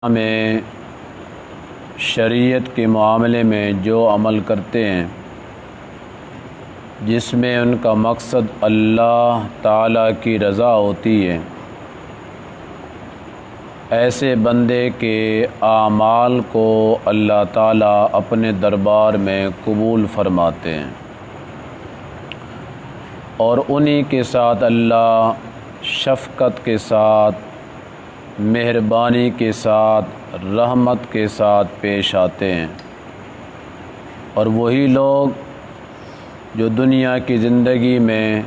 میں شریعت کے معاملے میں جو عمل کرتے ہیں جس میں ان کا مقصد اللہ تعالیٰ کی رضا ہوتی ہے، ایسے بندے کے اعمال کو اللہ تعالیٰ اپنے دربار میں قبول فرماتے ہیں اور انہی کے ساتھ اللہ شفقت کے ساتھ، مہربانی کے ساتھ، رحمت کے ساتھ پیش آتے ہیں۔ اور وہی لوگ جو دنیا کی زندگی میں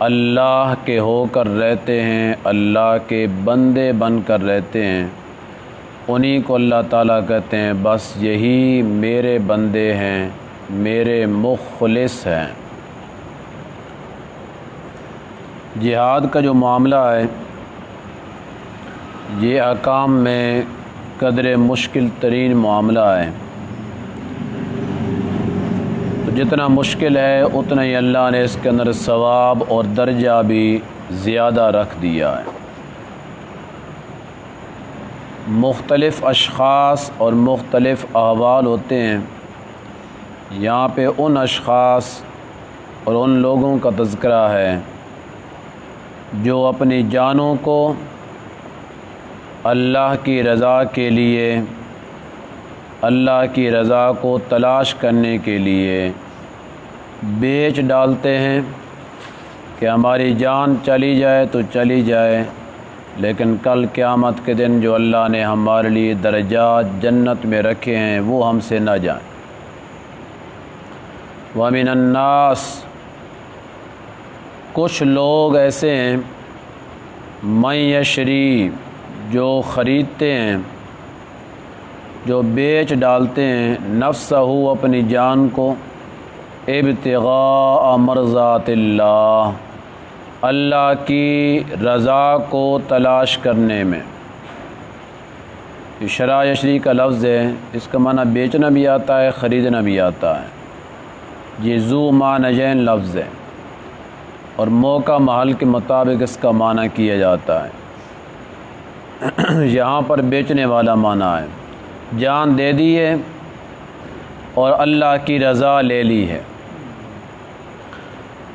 اللہ کے ہو کر رہتے ہیں، اللہ کے بندے بن کر رہتے ہیں، انہی کو اللہ تعالیٰ کہتے ہیں بس یہی میرے بندے ہیں، میرے مخلص ہیں۔ جہاد کا جو معاملہ ہے یہ احکام میں قدر مشکل ترین معاملہ ہے، تو جتنا مشکل ہے اتنا ہی اللہ نے اس کے اندر ثواب اور درجہ بھی زیادہ رکھ دیا ہے۔ مختلف اشخاص اور مختلف احوال ہوتے ہیں، یہاں پہ ان اشخاص اور ان لوگوں کا تذکرہ ہے جو اپنی جانوں کو اللہ کی رضا کے لیے، اللہ کی رضا کو تلاش کرنے کے لیے بیچ ڈالتے ہیں کہ ہماری جان چلی جائے تو چلی جائے، لیکن کل قیامت کے دن جو اللہ نے ہمارے لیے درجات جنت میں رکھے ہیں وہ ہم سے نہ جائیں۔ وَمِنَ النَّاسِ، کچھ لوگ ایسے ہیں مَن یشری، جو خریدتے ہیں، جو بیچ ڈالتے ہیں، نفسہ، اپنی جان کو، ابتغاء مرضات اللہ، اللہ کی رضا کو تلاش کرنے میں۔ یہ شرا یشری کا لفظ ہے، اس کا معنی بیچنا بھی آتا ہے، خریدنا بھی آتا ہے۔ یہ ذو معنیین لفظ ہے اور موقع محل کے مطابق اس کا معنی کیا جاتا ہے۔ یہاں پر بیچنے والا معنی ہے، جان دے دی ہے اور اللہ کی رضا لے لی ہے۔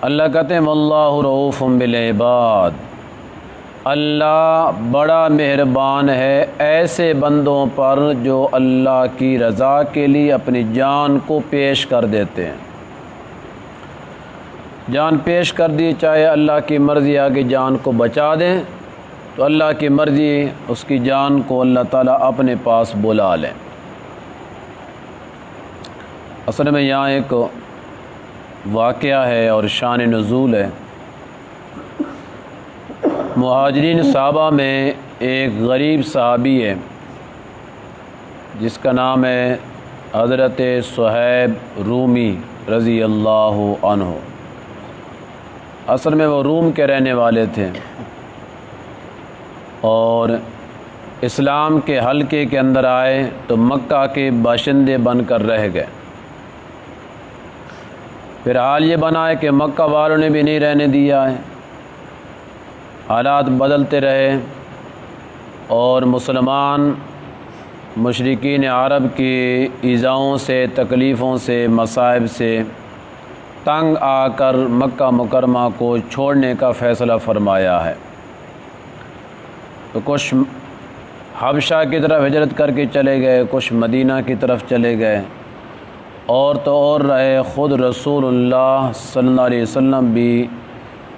اللہ کہتے ہیں واللہ رؤوف بالعباد، اللہ بڑا مہربان ہے ایسے بندوں پر جو اللہ کی رضا کے لیے اپنی جان کو پیش کر دیتے ہیں۔ جان پیش کر دی، چاہے اللہ کی مرضی آگے جان کو بچا دیں تو اللہ کی مرضی اس کی جان کو اللہ تعالیٰ اپنے پاس بلا لیں۔ اصل میں یہاں ایک واقعہ ہے اور شان نزول ہے۔ مہاجرین صحابہ میں ایک غریب صحابی ہے جس کا نام ہے حضرت صہیب رومی رضی اللہ عنہ۔ اصل میں وہ روم کے رہنے والے تھے اور اسلام کے حلقے کے اندر آئے تو مکہ کے باشندے بن کر رہ گئے۔ پھر حال یہ بنا ہے کہ مکہ والوں نے بھی نہیں رہنے دیا ہے، حالات بدلتے رہے اور مسلمان مشرکین عرب کی ایذاؤں سے، تکلیفوں سے، مصائب سے تنگ آ کر مکہ مکرمہ کو چھوڑنے کا فیصلہ فرمایا ہے۔ تو کچھ حبشہ کی طرف ہجرت کر کے چلے گئے، کچھ مدینہ کی طرف چلے گئے، اور تو اور رہے خود رسول اللہ صلی اللہ علیہ وسلم بھی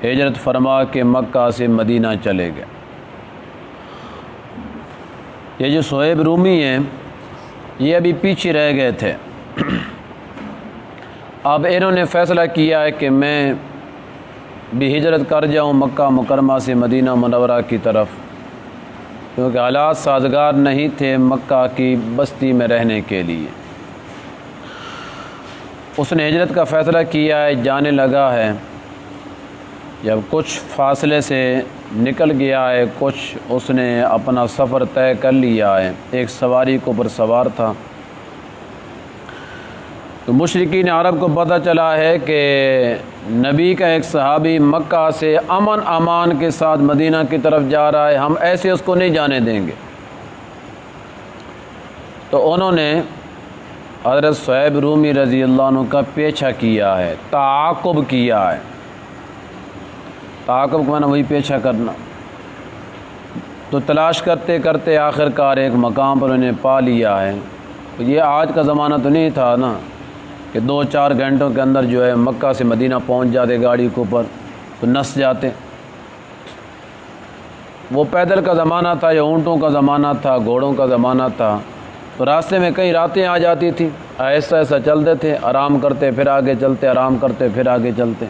ہجرت فرما کے مکہ سے مدینہ چلے گئے۔ یہ جو صہیب رومی ہیں یہ ابھی پیچھے رہ گئے تھے۔ اب انہوں نے فیصلہ کیا ہے کہ میں بھی ہجرت کر جاؤں مکہ مکرمہ سے مدینہ منورہ کی طرف، کیونکہ حالات سازگار نہیں تھے مکہ کی بستی میں رہنے کے لیے۔ اس نے ہجرت کا فیصلہ کیا ہے، جانے لگا ہے۔ جب کچھ فاصلے سے نکل گیا ہے، کچھ اس نے اپنا سفر طے کر لیا ہے، ایک سواری کو پر سوار تھا، تو مشرکین عرب کو پتہ چلا ہے کہ نبی کا ایک صحابی مکہ سے امن امان کے ساتھ مدینہ کی طرف جا رہا ہے، ہم ایسے اس کو نہیں جانے دیں گے۔ تو انہوں نے حضرت صہیب رومی رضی اللہ عنہ کا پیچھا کیا ہے، تعاقب کیا ہے۔ تعاقب کا معنی وہی پیچھا کرنا۔ تو تلاش کرتے کرتے آخر کار ایک مقام پر انہیں پا لیا ہے۔ یہ آج کا زمانہ تو نہیں تھا نا کہ 2-4 گھنٹوں کے اندر جو ہے مکہ سے مدینہ پہنچ جاتے گاڑی کے اوپر تو نس جاتے۔ وہ پیدل کا زمانہ تھا یا اونٹوں کا زمانہ تھا، گھوڑوں کا زمانہ تھا، تو راستے میں کئی راتیں آ جاتی تھیں، ایسا ایسا چلتے تھے، آرام کرتے پھر آگے چلتے، آرام کرتے پھر آگے چلتے۔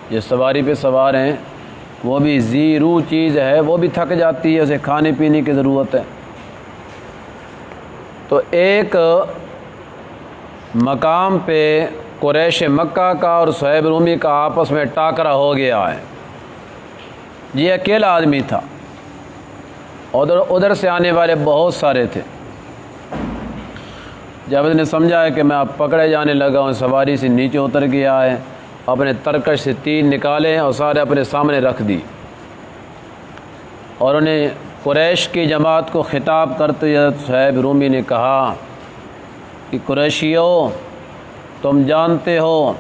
یہ سواری پہ سوار ہیں، وہ بھی زیرو چیز ہے، وہ بھی تھک جاتی ہے، اسے کھانے پینے کی ضرورت ہے۔ تو ایک مقام پہ قریش مکہ کا اور صہیب رومی کا آپس میں ٹاکرا ہو گیا ہے۔ یہ اکیلا آدمی تھا، ادھر سے آنے والے بہت سارے تھے۔ جب اس نے سمجھا ہے کہ میں اب پکڑے جانے لگا ہوں، سواری سے نیچے اتر گیا ہے، اپنے ترکش سے تیر نکالے اور سارے اپنے سامنے رکھ دی، اور انہیں قریش کی جماعت کو خطاب کرتے ہوئے صہیب رومی نے کہا کہ قریشیو، تم جانتے ہو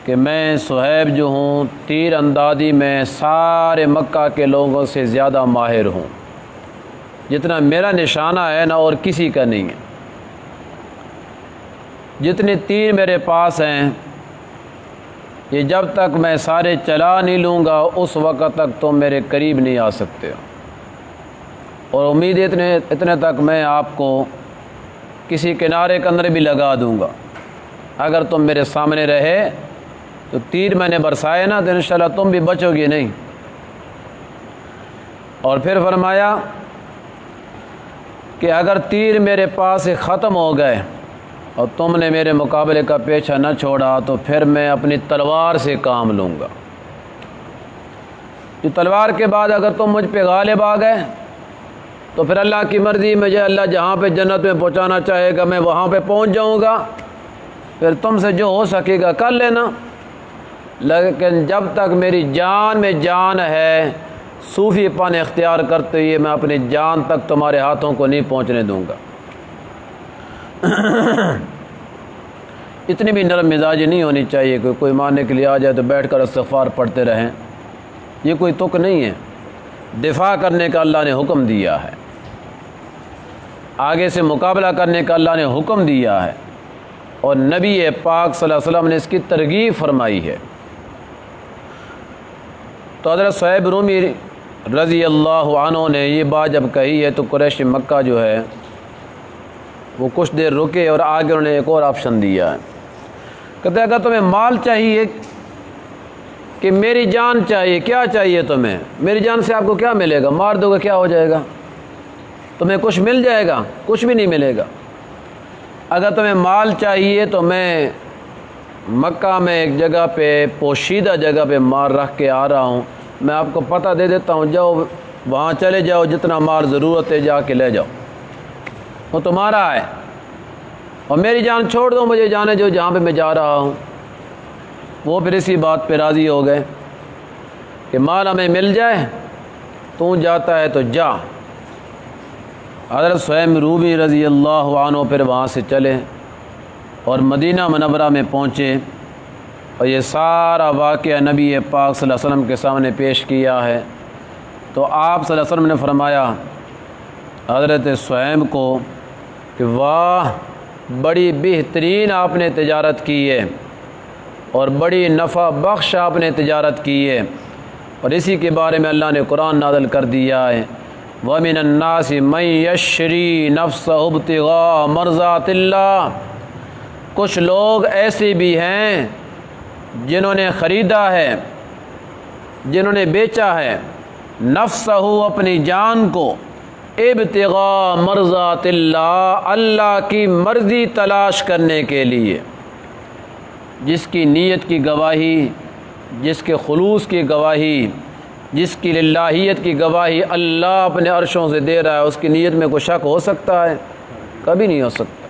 کہ میں صہیب جو ہوں تیر اندازی میں سارے مکہ کے لوگوں سے زیادہ ماہر ہوں، جتنا میرا نشانہ ہے نا اور کسی کا نہیں ہے۔ جتنے تیر میرے پاس ہیں یہ جب تک میں سارے چلا نہیں لوں گا اس وقت تک تم میرے قریب نہیں آ سکتے ہو، اور امید اتنے تک میں آپ کو کسی کنارے کے اندر بھی لگا دوں گا، اگر تم میرے سامنے رہے تو تیر میں نے برسائے نا تو انشاءاللہ تم بھی بچو گے نہیں۔ اور پھر فرمایا کہ اگر تیر میرے پاس سے ختم ہو گئے اور تم نے میرے مقابلے کا پیچھا نہ چھوڑا تو پھر میں اپنی تلوار سے کام لوں گا۔ یہ تلوار کے بعد اگر تم مجھ پہ غالب آ گئے تو پھر اللہ کی مرضی، مجھے اللہ جہاں پہ جنت میں پہنچانا چاہے گا میں وہاں پہ پہنچ جاؤں گا، پھر تم سے جو ہو سکے گا کر لینا، لیکن جب تک میری جان میں جان ہے صوفی پن اختیار کرتے ہوئے میں اپنی جان تک تمہارے ہاتھوں کو نہیں پہنچنے دوں گا۔ اتنی بھی نرم مزاجی نہیں ہونی چاہیے کہ کوئی مارنے کے لیے آ جائے تو بیٹھ کر استغفار پڑھتے رہیں، یہ کوئی تک نہیں ہے۔ دفاع کرنے کا اللہ نے حکم دیا ہے، آگے سے مقابلہ کرنے کا اللہ نے حکم دیا ہے، اور نبی پاک صلی اللہ علیہ وسلم نے اس کی ترغیب فرمائی ہے۔ تو حضرت صہیب رومی رضی اللہ عنہ نے یہ بات جب کہی ہے تو قریش مکہ جو ہے وہ کچھ دیر رکے، اور آگے انہوں نے ایک اور آپشن دیا ہے۔ کہتے ہیں اگر تمہیں مال چاہیے کہ میری جان چاہیے، کیا چاہیے تمہیں؟ میری جان سے آپ کو کیا ملے گا؟ مار دو گے کیا ہو جائے گا؟ تمہیں کچھ مل جائے گا؟ کچھ بھی نہیں ملے گا۔ اگر تمہیں مال چاہیے تو میں مکہ میں ایک جگہ پہ پوشیدہ جگہ پہ مال رکھ کے آ رہا ہوں، میں آپ کو پتہ دے دیتا ہوں، جاؤ وہاں چلے جاؤ، جتنا مال ضرورت ہے جا کے لے جاؤ، وہ تمہارا ہے، اور میری جان چھوڑ دو، مجھے جانے جو جہاں پہ میں جا رہا ہوں۔ وہ پھر اسی بات پہ راضی ہو گئے کہ مال ہمیں مل جائے، تو جاتا ہے تو جا۔ حضرت صہیب رومی رضی اللہ عنہ پھر وہاں سے چلے اور مدینہ منورہ میں پہنچے، اور یہ سارا واقعہ نبی پاک صلی اللہ علیہ وسلم کے سامنے پیش کیا ہے۔ تو آپ صلی اللہ علیہ وسلم نے فرمایا حضرت صہیب کو کہ واہ، بڑی بہترین آپ نے تجارت کی ہے اور بڑی نفع بخش آپ نے تجارت کی ہے، اور اسی کے بارے میں اللہ نے قرآن نازل کر دیا ہے، وَمِنَ النَّاسِ مَن يَشْرِي نَفْسَهُ ابْتِغَاءَ مَرْضَاتِ اللَّهِ، کچھ لوگ ایسے بھی ہیں جنہوں نے خریدا ہے، جنہوں نے بیچا ہے نفسہ، اپنی جان کو، ابتغاء مرضات اللہ، اللہ کی مرضی تلاش کرنے کے لیے، جس کی نیت کی گواہی، جس کے خلوص کی گواہی، جس کی للہیت کی گواہی اللہ اپنے عرشوں سے دے رہا ہے، اس کی نیت میں کوئی شک ہو سکتا ہے؟ کبھی نہیں ہو سکتا۔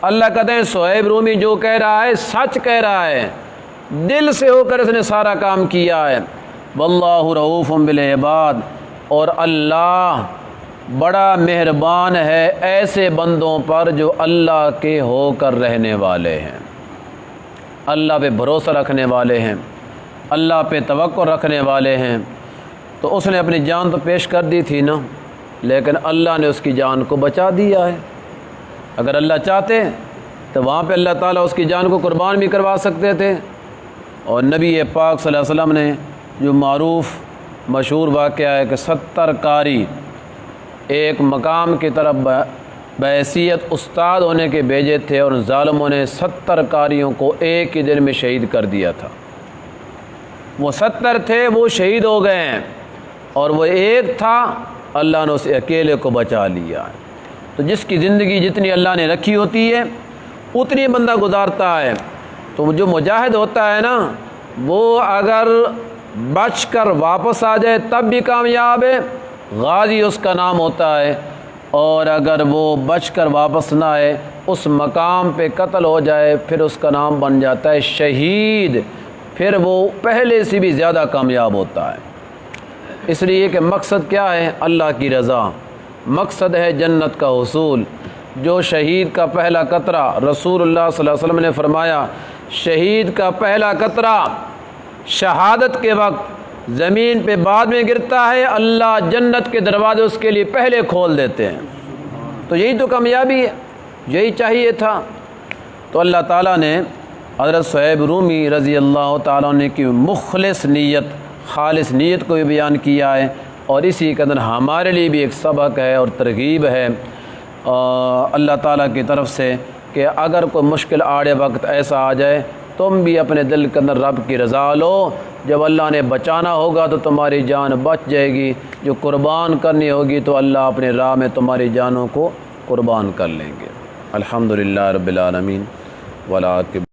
اللہ کہتے ہیں صہیب رومی جو کہہ رہا ہے سچ کہہ رہا ہے، دل سے ہو کر اس نے سارا کام کیا ہے۔ واللہ رؤوف بالعباد، اور اللہ بڑا مہربان ہے ایسے بندوں پر جو اللہ کے ہو کر رہنے والے ہیں، اللہ پہ بھروسہ رکھنے والے ہیں، اللہ پہ توکل رکھنے والے ہیں۔ تو اس نے اپنی جان تو پیش کر دی تھی نا، لیکن اللہ نے اس کی جان کو بچا دیا ہے۔ اگر اللہ چاہتے تو وہاں پہ اللہ تعالیٰ اس کی جان کو قربان بھی کروا سکتے تھے۔ اور نبی پاک صلی اللہ علیہ وسلم نے جو معروف مشہور واقعہ ہے کہ 70 قاری ایک مقام کی طرف بحیثیت استاد ہونے کے بھیجے تھے، اور ظالموں نے 70 قاریوں کو ایک ہی دن میں شہید کر دیا تھا۔ وہ 70 تھے، وہ شہید ہو گئے ہیں، اور وہ ایک تھا، اللہ نے اسے اکیلے کو بچا لیا ہے۔ تو جس کی زندگی جتنی اللہ نے رکھی ہوتی ہے اتنی بندہ گزارتا ہے۔ تو جو مجاہد ہوتا ہے نا، وہ اگر بچ کر واپس آ جائے تب بھی کامیاب ہے، غازی اس کا نام ہوتا ہے۔ اور اگر وہ بچ کر واپس نہ آئے، اس مقام پہ قتل ہو جائے، پھر اس کا نام بن جاتا ہے شہید، پھر وہ پہلے سے بھی زیادہ کامیاب ہوتا ہے۔ اس لیے کہ مقصد کیا ہے؟ اللہ کی رضا، مقصد ہے جنت کا حصول۔ جو شہید کا پہلا قطرہ، رسول اللہ صلی اللہ علیہ وسلم نے فرمایا، شہید کا پہلا قطرہ شہادت کے وقت زمین پہ بعد میں گرتا ہے، اللہ جنت کے دروازے اس کے لیے پہلے کھول دیتے ہیں۔ تو یہی تو کامیابی ہے، یہی چاہیے تھا۔ تو اللہ تعالیٰ نے حضرت صہیب رومی رضی اللہ تعالیٰ عنہ کی مخلص نیت، خالص نیت کو بھی بیان کیا ہے، اور اسی قدر ہمارے لیے بھی ایک سبق ہے اور ترغیب ہے اللہ تعالیٰ کی طرف سے کہ اگر کوئی مشکل آڑے وقت ایسا آ جائے، تم بھی اپنے دل کے اندر رب کی رضا لو۔ جب اللہ نے بچانا ہوگا تو تمہاری جان بچ جائے گی، جو قربان کرنی ہوگی تو اللہ اپنے راہ میں تمہاری جانوں کو قربان کر لیں گے۔ الحمدللہ رب العالمین والعاقبۃ